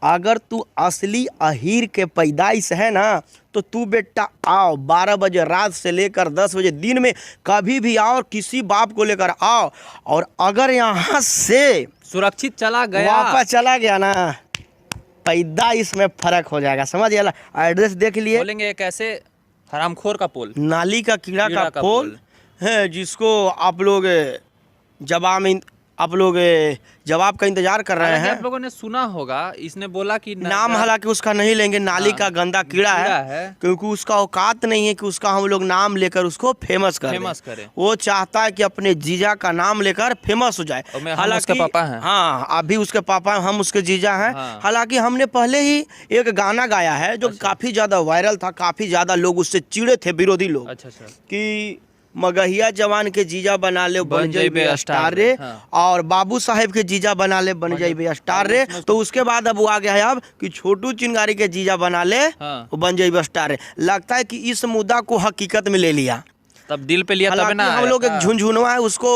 अगर तू असली अहीर के पैदाइश है ना तो तू बेटा आओ 12 बजे रात से लेकर 10 बजे दिन में कभी भी आओ और किसी बाप को लेकर आओ। और अगर यहाँ से सुरक्षित चला गया, वापस चला गया ना, पैदाइश में फर्क हो जाएगा, समझ गया। एड्रेस देख लिए, बोलेंगे कैसे हरामखोर का पोल, नाली का कीड़ा का पोल है, जिसको आप लोग जवाब का इंतजार कर रहे हैं। आप लोगों ने सुना होगा, इसने बोला कि नाम हालांकि उसका नहीं लेंगे, नाली का गंदा कीड़ा है, क्योंकि उसका औकात नहीं है कि उसका हम लोग नाम लेकर उसको फेमस करें। वो चाहता है कि अपने जीजा का नाम लेकर फेमस हो जाए। हालांकि पापा हैं, हाँ अभी उसके पापा, हम उसके जीजा हैं। हालांकि हमने पहले ही एक गाना गाया है जो काफी ज्यादा वायरल था, काफी ज्यादा लोग उससे चिड़े थे, विरोधी लोग, कि मगहिया जवान के जीजा बना ले बन जाइबे स्टार रे, और बाबू साहेब के जीजा बना ले बन जाइबे स्टार रे। तो उसके बाद अब वो आ गया है अब कि छोटू चिंगारी के जीजा बना ले वो बन जाइबे स्टार रे। लगता है कि इस मुद्दा को हकीकत में ले लिया, तब दिल पे लिया, तब ना हम लोग एक झुनझुनवा है उसको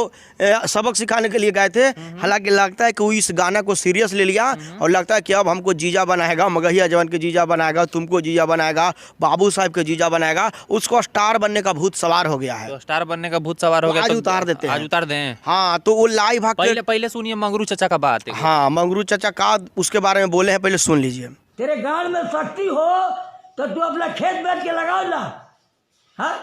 सबक सिखाने के लिए गए थे। हालांकि लगता है कि वो इस गाना को सीरियस ले लिया और लगता है कि अब हमको जीजा बनाएगा, मगहिया जवान के जीजा बनाएगा, तुमको जीजा बनाएगा, बाबू साहब के जीजा बनाएगा। उसको स्टार बनने का भूत सवार हो गया है। तो स्टार बनने का भूत सवार हो गया, आज उतार देते हैं, आज उतार दें। हाँ तो वो लाइव पहले सुनिए मंगरू चाचा का बात। हाँ मंगरू चाचा का उसके बारे में बोले हैं, पहले सुन लीजिए। तेरे गांव में शक्ति हो तो तू अपना खेत बेच के लगाओ ना। हाँ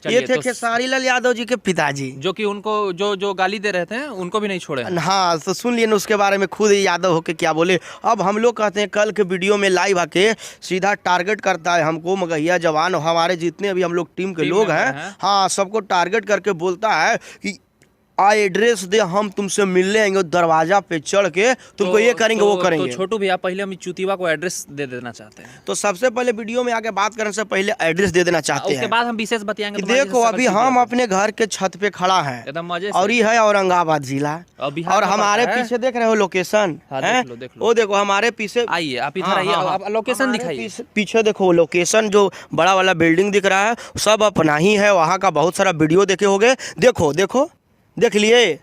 ये थे खेसारी लाल यादव जी के पिताजी, जो कि उनको जो गाली दे रहे थे उनको भी नहीं छोड़े। हाँ तो सुन लिए ना उसके बारे में, खुद यादव होके क्या बोले। अब हम लोग कहते हैं कल के वीडियो में लाइव आके सीधा टारगेट करता है हमको, मगहिया जवान हमारे जितने अभी हम लोग टीम के लोग हैं, हाँ सबको टारगेट करके बोलता है कि एड्रेस दे, हम तुमसे मिलने आएंगे, दरवाजा पे चढ़ के तुमको ये करेंगे वो करेंगे। तो छोटू भैया पहले हम चुतीवा को एड्रेस दे देना चाहते हैं। तो सबसे पहले वीडियो में आगे बात करने से पहले एड्रेस दे देना चाहते हैं, उसके बाद हम विशेष बताएंगे। देखो अभी हम अपने घर के छत पे खड़ा है एकदम मजे से, और ये है औरंगाबाद जिला, और हमारे पीछे देख रहे हो लोकेशन, वो देखो हमारे पीछे। आइए आप इधर आइए, लोकेशन दिखाइए। पीछे देखो लोकेशन, जो बड़ा वाला बिल्डिंग दिख रहा है सब अपना ही है, वहाँ का बहुत सारा वीडियो देखे होंगे। देखो देखो देख लिए।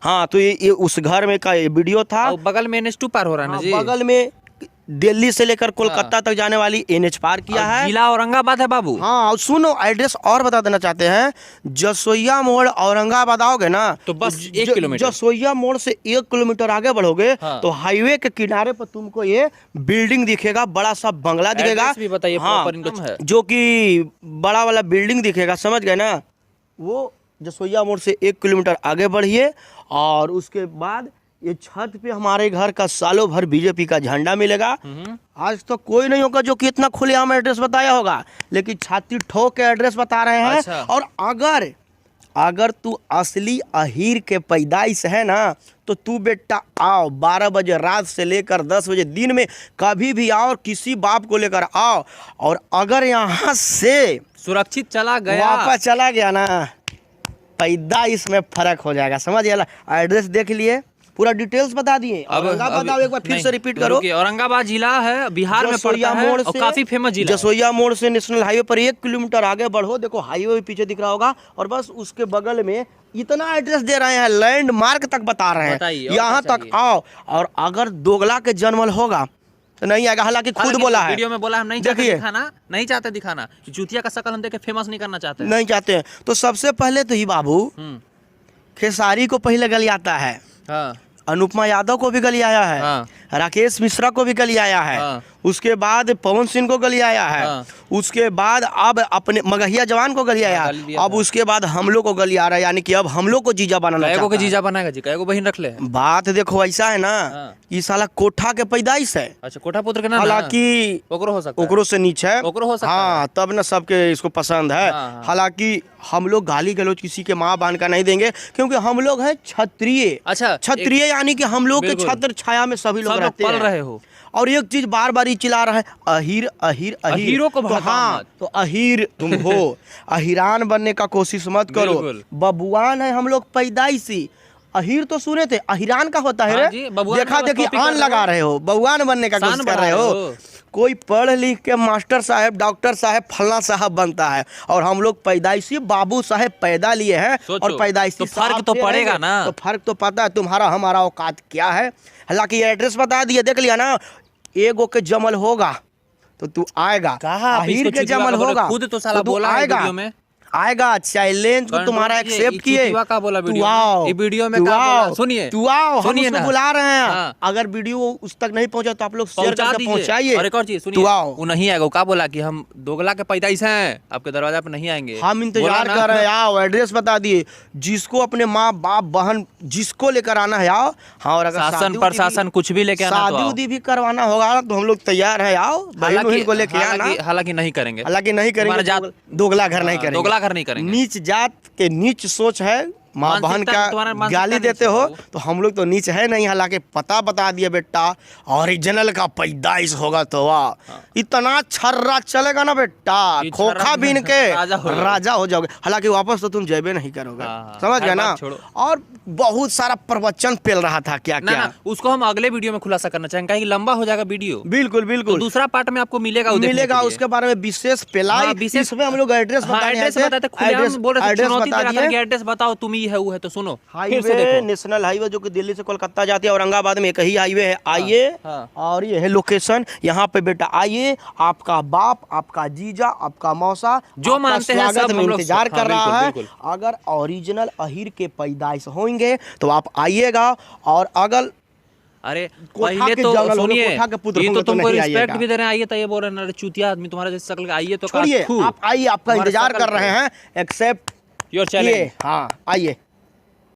हाँ तो ये उस घर में का वीडियो था। बगल में NH 2 पार हो रहा है ना जी, बगल में दिल्ली से लेकर कोलकाता तक जाने वाली NH पार किया है। जिला औरंगाबाद है बाबू। हाँ सुनो एड्रेस और बता देना चाहते हैं, जसोइया मोड़ औरंगाबाद आओगे ना तो बस 1 किलोमीटर, जसोइया मोड़ से 1 किलोमीटर आगे बढ़ोगे तो हाईवे के किनारे पर तुमको ये बिल्डिंग दिखेगा, बड़ा सा बंगला दिखेगा। भी बताइए। हाँ जो कि बड़ा वाला बिल्डिंग दिखेगा, समझ गए ना। वो जसोइया मोड़ से 1 किलोमीटर आगे बढ़िए और उसके बाद ये छत पे हमारे घर का सालों भर बीजेपी का झंडा मिलेगा। आज तो कोई नहीं होगा जो कि इतना खुलेआम एड्रेस बताया होगा, लेकिन छाती ठोक के एड्रेस बता रहे हैं। अच्छा। और अगर तू असली अहीर के पैदाइश है ना तो तू बेटा आओ 12 बजे रात से लेकर 10 बजे दिन में कभी भी आओ और किसी बाप को लेकर आओ। और अगर यहाँ से सुरक्षित चला गया, वापस चला गया ना, पैदाइश में फर्क हो जाएगा, समझ गया। एड्रेस देख लिए, पूरा डिटेल्स बता दिए। औरंगाबाद आओ, एक बार फिर से रिपीट करो। औरंगाबाद जिला है, बिहार में पड़ता है और काफी फेमस जिला। जसोइया मोड़ से नेशनल हाईवे पर 1 किलोमीटर आगे बढ़ो, देखो हाईवे भी पीछे दिख रहा होगा, और बस उसके बगल में इतना एड्रेस दे रहे हैं, लैंडमार्क तक बता रहे हैं, यहाँ तक आओ। और अगर दोगला के जन्मल होगा तो नहीं आएगा। हालांकि खुद बोला है वीडियो में, बोला हम नहीं चाहते दिखाना कि चूतिया का शकल हम देख के फेमस नहीं करना चाहते, नहीं चाहते हैं। तो सबसे पहले तो ही बाबू खेसारी को पहले गलियाता है, अनुपमा यादव को भी गलियाया है, राकेश मिश्रा को भी गलियाया है, उसके बाद पवन सिंह को गलियाया है, उसके बाद अब अपने मगहिया जवान को गलियाया, अब उसके बाद हम लोग को गलिया रहा है, यानी कि अब हम लोग को जीजा बनाना चाहता है। जीजा बनाएगा जी, कईगो बहन रख ले। बात देखो ऐसा है ना, ये साला कोठा के पैदाइश है। अच्छा, कोठा पुत्र के ना, हालांकि ओकरो से नीचे है, हाँ तब ना सबके इसको पसंद है। हालांकि हम लोग गाली गलौज किसी के माँ बान का नहीं देंगे, क्योंकि हम लोग हैं क्षत्रिय। अच्छा, क्षत्रिय यानी कि हम लोग के छत्र छाया में सभी लोग रहते हैं। और एक चीज बार बार ही चिल्ला रहा है, अहीर अहीर अहीरों को। तो हाँ तो अहीर तुम हो, अहिरान बनने का कोशिश मत करो। बबुआन है हम लोग पैदाइशी, अहीर तो सुने थे, अहिरान का होता है रे। देखा देखी आन लगा रहे हो, बबुआन बनने का कोशिश कर रहे हो। कोई पढ़ लिख के मास्टर साहब, डॉक्टर साहब, फलना साहब बनता है और हम लोग पैदाइशी बाबू साहब पैदा लिए हैं और पैदाइशी तो फर्क तो पड़ेगा ना। तो फर्क तो पता है तुम्हारा हमारा औकात क्या है। हालांकि ये एड्रेस बता दिए, देख लिया ना। एगो के जमल होगा तो तू आएगा, आहिर के जमल होगा खुद तो साला तू बोला है आएगा, वीडियो में। आएगा। चैलेंज को तुम्हारा एक्सेप्ट किए, का बोला तू आओ, ये वीडियो में तू क्या आओ, बोला? सुनिए, तू आओ, हम सुनिए उसको ना। बुला रहे हैं। हाँ। अगर वीडियो उस तक नहीं पहुंचा तो आप लोग शेयर पहुंचा करके दीजिए। पहुंचाइए। और एक और चीज तू सुनिए, आओ। वो नहीं आएगा। वो क्या बोला कि हम दोगला के पैदाइश हैं, आपके दरवाजा पे नहीं आएंगे। हम इंतजार कर रहे हैं, आओ। एड्रेस बता दिए, जिसको अपने माँ बाप बहन जिसको लेकर आना है आओ। हाँ, और अगर शासन प्रशासन कुछ भी लेके आना तो शादी आओ। उदी भी करवाना होगा तो हम लोग तैयार है, आओ। बहन बहन को लेके आना। हालांकि नहीं करेंगे, हालांकि नहीं हमारा करेंगे, जात- दोगला घर नहीं करेंगे, दोगला घर नहीं करेंगे। नीच जात के नीच सोच है, माँ बहन मानसिकता- तुम्हारा का मानसिकता गाली नीच देते है हो बाबू। तो हम लोग तो नीच है नहीं। हालांकि पता बता दिया बेटा, ओरिजिनल का पैदाइश होगा तो वाह, इतना छर्रा चलेगा ना बेटा, ये खोखा छर्रा बीन के राजा हो जाओगे। हालांकि वापस तो तुम जेबे नहीं करोगे, हाँ, समझ गए हर ना। बात छोड़ो। और बहुत सारा प्रवचन पेल रहा था क्या ना क्या। ना, उसको हम अगले वीडियो में खुलासा करना चाहेंगे, कहीं लंबा हो जाएगा वीडियो। बिल्कुल तो बिल्कुल दूसरा पार्ट में आपको मिलेगा, वो देखने मिलेगा, के लिए। उसके बारे में विशेष पेलाई। हाँ, विशेष- इसमें हम लोग एड्रेस हाँ, बताने एड्रेस आए थे। बताते खुलेआम बोल रहे थे, एड्रेस चुनौती बता दे रहा था कि दिए। एड्रेस बताओ तुम ही है वो है, तो सुनो फिर से हाईवे, देखो। नेशनल हाईवे जो कि दिल्ली से कोलकाता जाती है, औरंगाबाद में एक ही हाईवे है। आइए, हाँ। और ये है लोकेशन। यहाँ पे बेटा आइए, आपका बाप, आपका जीजा, आपका मौसा जो आपका मानते हैं स्वागत सब में हम लोग- इंतजार हाँ, कर रहा बिल्कुल, है। बिल्कुल। अगर ओरिजिनल अहीर के पैदाइश होंगे तो आप आइएगा, और अगर अरे कोठा पहले के तो जंगल होंगे, सुनिए, कोठा के पुत्र ये होंगे तो तो तुमको नहीं रिस्पेक्ट आइएगा। भी दे रहे हैं, आइए तो ये बोल रहे हैं अरे चूतिया आदमी तुम्हारे जैसे शक्ल का, आइए तो छोड़िए, आप आइए, आपका हमारा इंतजार शकल कर रहे हैं। एक्सेप्ट योर ये, चैलेंज। हाँ आइए।